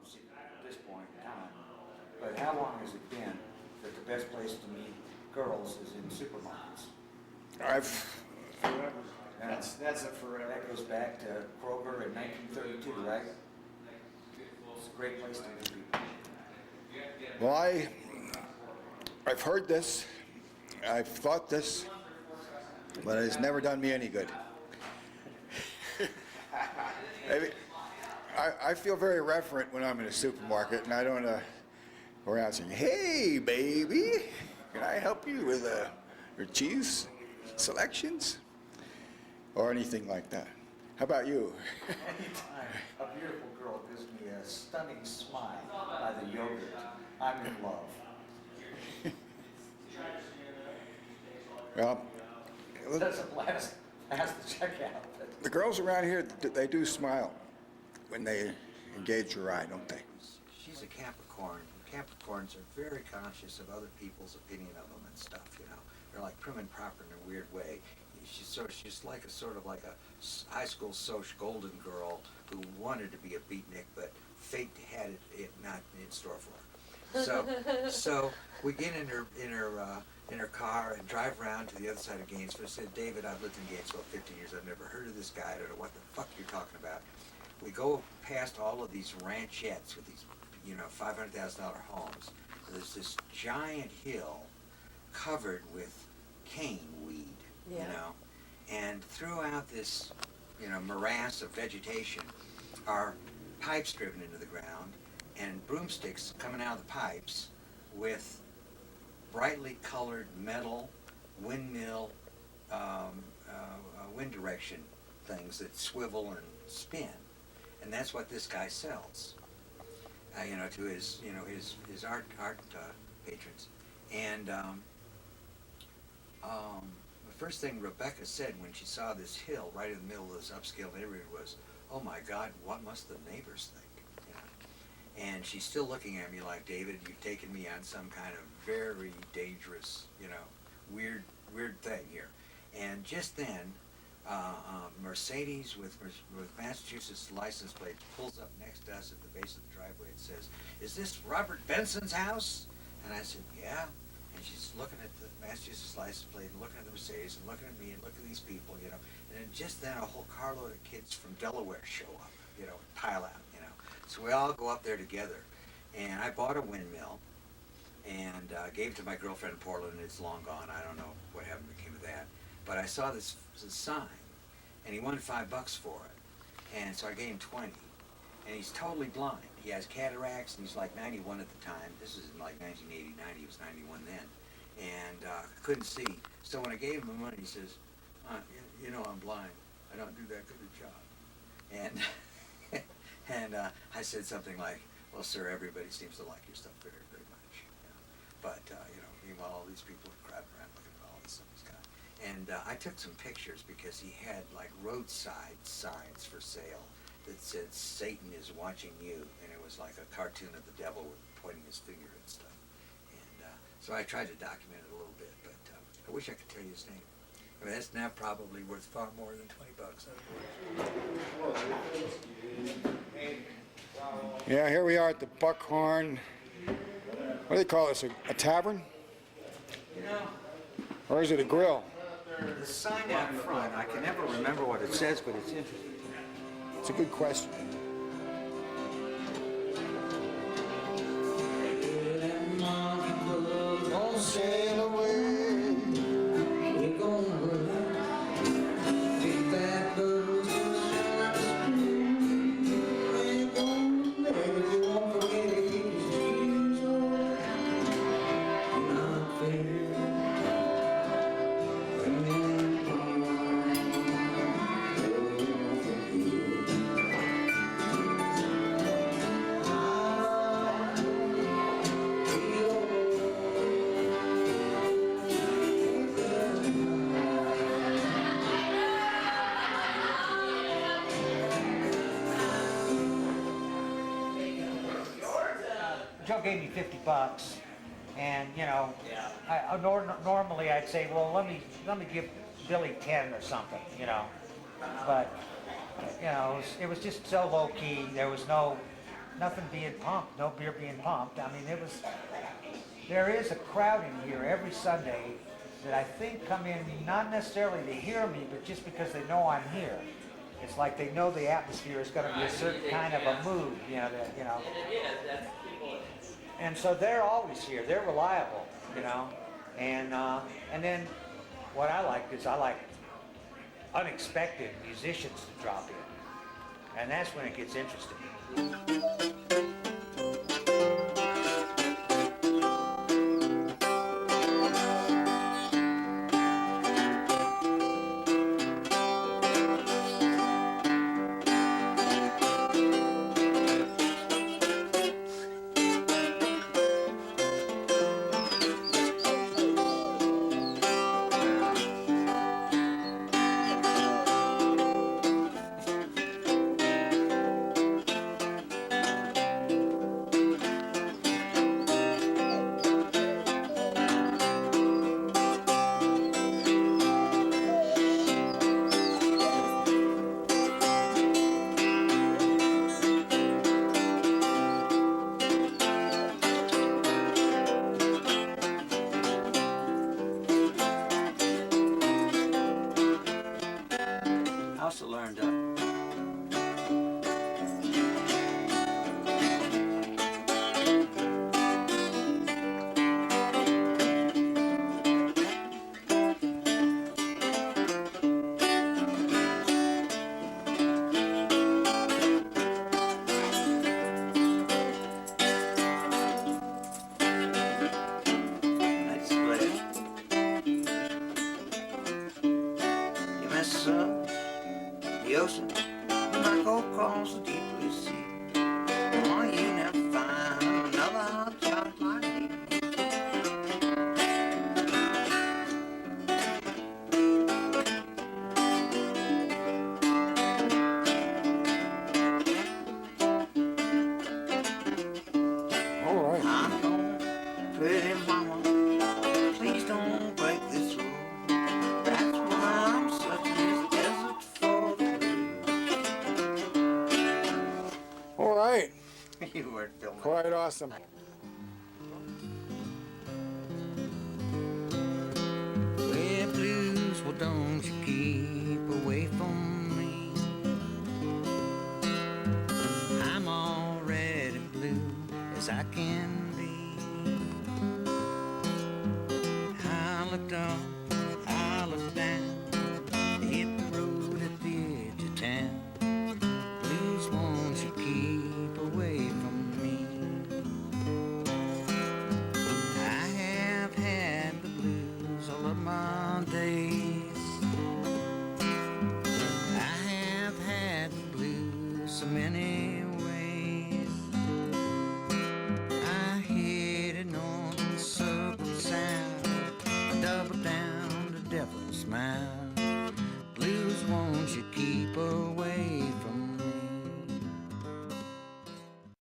secret at this point in time. But how long has it been that the best place to meet girls is in supermarkets? Forever. Now, That's a forever. that goes back to Kroger in 1932, right? It's a great place to meet people. Well, I've heard this, I've thought this, but it's never done me any good. I feel very reverent when I'm in a supermarket, and I don't go around saying, "Hey, baby, can I help you with your cheese selections?" or anything like that. How about you? Anytime a beautiful girl gives me a stunning smile by the yogurt, I'm in love. Well, It doesn't last past the checkout, but the girls around here, they do smile when they engage your eye, don't they? She's a Capricorn. Capricorns are very conscious of other people's opinion of them and stuff, you know. They're like prim and proper in a weird way. She's like a sort of like a high school social golden girl who wanted to be a beatnik, but fate had it not in store for her. So we get in her car and drive around to the other side of Gainesville. I said, "David, I've lived in Gainesville 15 years. I've never heard of this guy. I don't know what the fuck you're talking about." We go past all of these ranchettes with these, you know, $500,000 homes. There's this giant hill covered with cane weed, you know, and throughout this, you know, morass of vegetation are pipes driven into the ground and broomsticks coming out of the pipes with brightly colored metal windmill wind direction things that swivel and spin, and that's what this guy sells, you know, to his art patrons. And the first thing Rebecca said when she saw this hill right in the middle of this upscale neighborhood was, "Oh my God, what must the neighbors think?" You know? And she's still looking at me like, "David, you've taken me on some kind of very dangerous, you know, weird thing here." And just then, Mercedes with Massachusetts license plate pulls up next to us at the base of the driveway and says, "Is this Robert Benson's house?" And I said, "Yeah." And she's looking at the Massachusetts license plate and looking at the Mercedes and looking at me and looking at these people, you know. And then just then a whole carload of kids from Delaware show up, you know, pile out, you know. So we all go up there together. And I bought a windmill and gave it to my girlfriend in Portland, and it's long gone. I don't know what happened became of that. But I saw this sign, and he wanted $5 for it. And so I gave him 20. And he's totally blind. He has cataracts, and he's like 91 at the time. This is in like 1989. He was 91 then. And couldn't see. So when I gave him the money, he says, "You know I'm blind. I don't do that good a job." And and I said something like, "Well, sir, everybody seems to like your stuff very, very much. You know? But, you know, meanwhile, all these people are crowding around looking at all this stuff he's got." And I took some pictures because he had like roadside signs for sale that said, "Satan is watching you," and it was like a cartoon of the devil with pointing his finger and stuff. And so I tried to document it a little bit, but I wish I could tell you his name. I mean, that's now probably worth far more than $20. Yeah, here we are at the Buckhorn. What do they call this? A tavern? you know, Or is it a grill? the sign out front, I can never remember what it says, but it's interesting. It's a good question. Don't sail away. We're gonna take that boat to the we're gonna let it go forget it. Not fair. Joe gave me $50, and you know, normally I'd say, well, let me give Billy 10 or something, you know, but you know, it was just so low key. There was no nothing being pumped, no beer being pumped. I mean, there is a crowd in here every Sunday that I think come in not necessarily to hear me, but just because they know I'm here. It's like they know the atmosphere is going to be a certain kind of a mood, And so they're always here. They're reliable, And then what I like is I like unexpected musicians to drop in. And that's when it gets interesting. I also learned you mess up the ocean, you might go across the deep blue sea. Oh, you never find another hot shot like me. All right. I'm gone, pretty mama, please don't break this rule. That's why I'm searching this desert for the blue. All right. You weren't filming. Quite awesome. Well, blues, well, don't you keep away from me. I'm already blue as I can be. I looked up, I looked down, hit the road at the edge of town. Blues, won't you keep away from me. I have had the blues all of my days. I have had the blues so many ways. I hit it north and circled south. I doubled down the devil's smile. Blues, won't you keep away